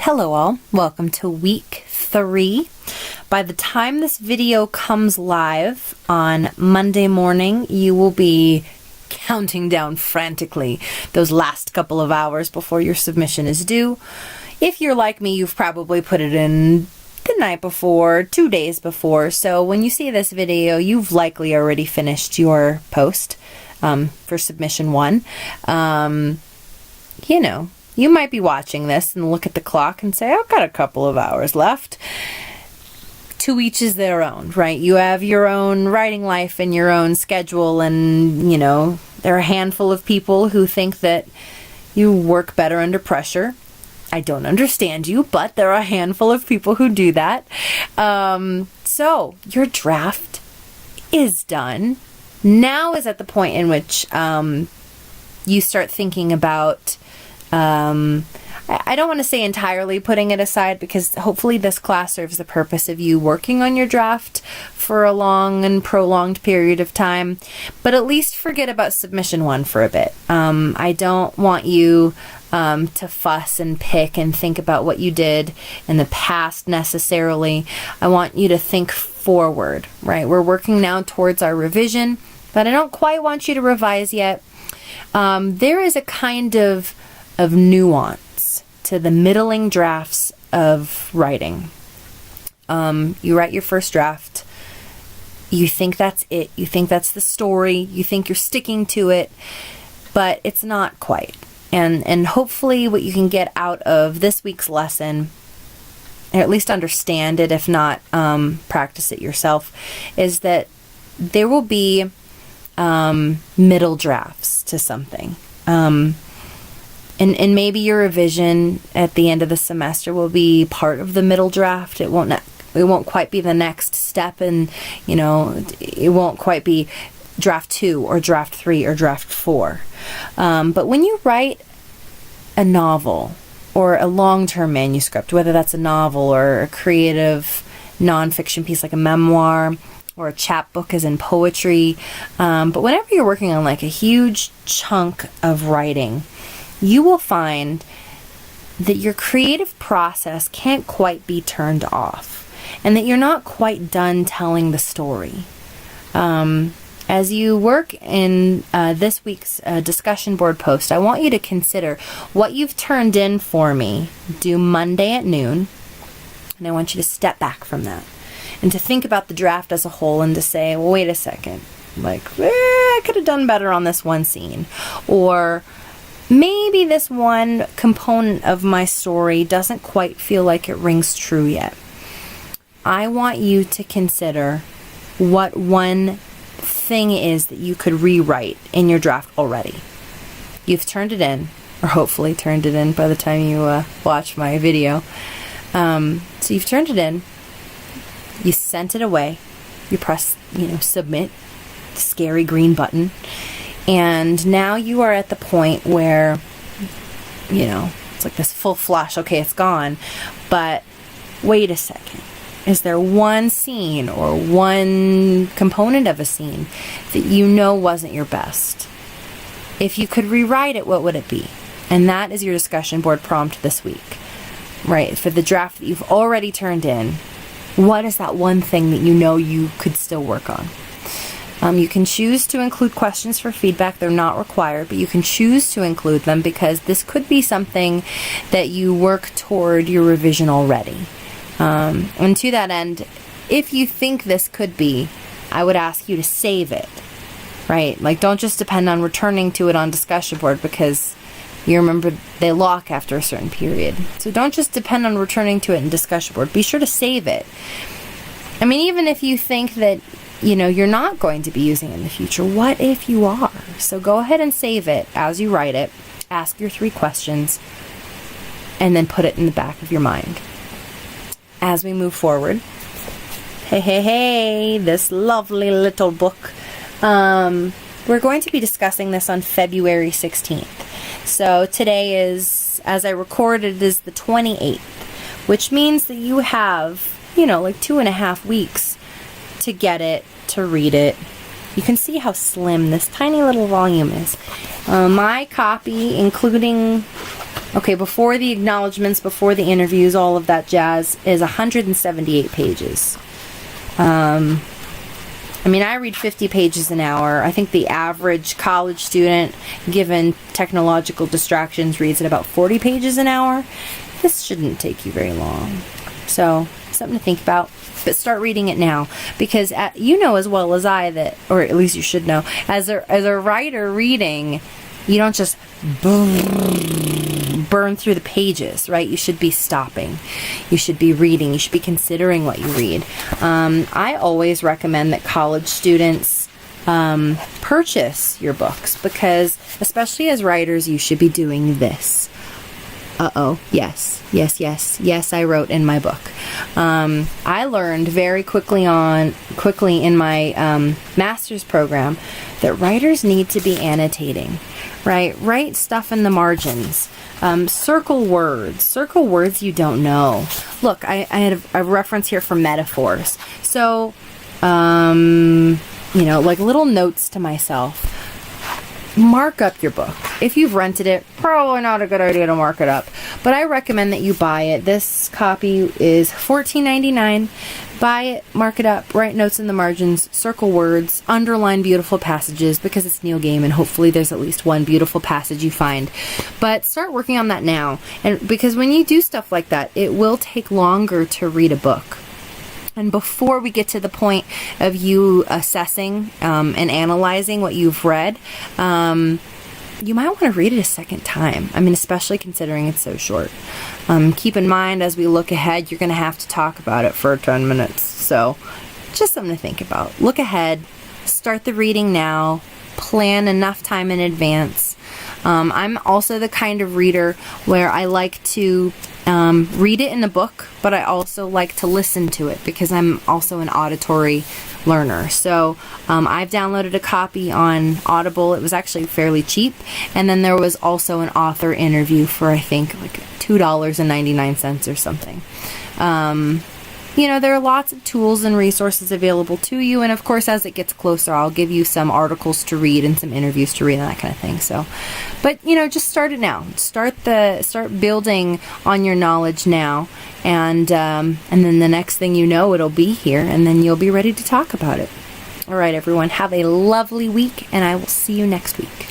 Hello all, welcome to week 3. By the time this video comes live on Monday morning, you will be counting down frantically those last couple of hours before your submission is due. If you're like me, you've probably put it in the night before, 2 days before, so when you see this video, you've likely already finished your post for submission 1. You might be watching this and look at the clock and say, I've got a couple of hours left. To each is their own, right? You have your own writing life and your own schedule, and, there are a handful of people who think that you work better under pressure. I don't understand you, but there are a handful of people who do that. So your draft is done. Now is at the point in which you start thinking about I don't want to say entirely putting it aside, because hopefully this class serves the purpose of you working on your draft for a long and prolonged period of time, but at least forget about submission 1 for a bit. I don't want you to fuss and pick and think about what you did in the past necessarily. I want you to think forward, right? We're working now towards our revision, but I don't quite want you to revise yet. There is a kind of nuance to the middling drafts of writing. You write your first draft, you think that's it, you think that's the story, you think you're sticking to it, but it's not quite. And hopefully what you can get out of this week's lesson, or at least understand it, if not practice it yourself, is that there will be middle drafts to something. And maybe your revision at the end of the semester will be part of the middle draft. It won't quite be the next step, and it won't quite be draft 2 or draft 3 or draft 4. But when you write a novel or a long-term manuscript, whether that's a novel or a creative nonfiction piece like a memoir or a chapbook as in poetry, but whenever you're working on like a huge chunk of writing, you will find that your creative process can't quite be turned off, and that you're not quite done telling the story. As you work in this week's discussion board post, I want you to consider what you've turned in for me due Monday at noon, and I want you to step back from that and to think about the draft as a whole, and to say, well, wait a second, I could have done better on this one scene, or maybe this one component of my story doesn't quite feel like it rings true yet. I want you to consider what one thing is that you could rewrite in your draft already. You've turned it in, or hopefully turned it in by the time you watch my video. So you've turned it in, you sent it away, you press, submit, scary green button, and now you are at the point where, it's like this full flash, okay, it's gone, but wait a second. Is there one scene or one component of a scene that wasn't your best? If you could rewrite it, what would it be? And that is your discussion board prompt this week, right? For the draft that you've already turned in, what is that one thing that you could still work on? You can choose to include questions for feedback. They're not required, but you can choose to include them, because this could be something that you work toward your revision already. And to that end, if you think this could be, I would ask you to save it, right? Don't just depend on returning to it on discussion board, because you remember they lock after a certain period. So don't just depend on returning to it in discussion board. Be sure to save it. Even if you think that you're not going to be using it in the future, what if you are? So go ahead and save it as you write it, ask your 3 questions, and then put it in the back of your mind. As we move forward, hey, this lovely little book, we're going to be discussing this on February 16th. So today is, as I record it, is the 28th, which means that you have, 2.5 weeks to get it, to read it. You can see how slim this tiny little volume is. My copy, including Okay, before the acknowledgments, before the interviews, all of that jazz is 178 pages. I mean, I read 50 pages an hour. I think the average college student, given technological distractions, reads at about 40 pages an hour. This shouldn't take you very long. So, something to think about. But start reading it now, because you know as well as I that, or at least you should know, as a writer reading, you don't just burn through the pages, right? You should be stopping. You should be reading. You should be considering what you read. I always recommend that college students purchase your books, because especially as writers, you should be doing this. Yes, I wrote in my book. I learned very quickly in my master's program that writers need to be annotating, right? Write stuff in the margins. Circle words you don't know. Look, I had a reference here for metaphors. So, like little notes to myself. Mark up your book. If you've rented it, probably not a good idea to mark it up, but I recommend that you buy it. This copy is $14.99. Buy it, mark it up, write notes in the margins, circle words, underline beautiful passages, because it's Neil Gaiman. Hopefully there's at least one beautiful passage you find. But start working on that now, and because when you do stuff like that, it will take longer to read a book. And before we get to the point of you assessing and analyzing what you've read, you might want to read it a second time. I mean, especially considering it's so short. Keep in mind, as we look ahead, you're going to have to talk about it for 10 minutes. So just something to think about. Look ahead. Start the reading now. Plan enough time in advance. I'm also the kind of reader where I like to read it in a book, but I also like to listen to it, because I'm also an auditory learner. So I've downloaded a copy on Audible. It was actually fairly cheap. And then there was also an author interview for, I think, like $2.99 or something. There are lots of tools and resources available to you, and of course, as it gets closer, I'll give you some articles to read and some interviews to read and that kind of thing. So, but just start it now. Start building on your knowledge now, and then the next thing you know, it'll be here, and then you'll be ready to talk about it. All right, everyone, have a lovely week, and I will see you next week.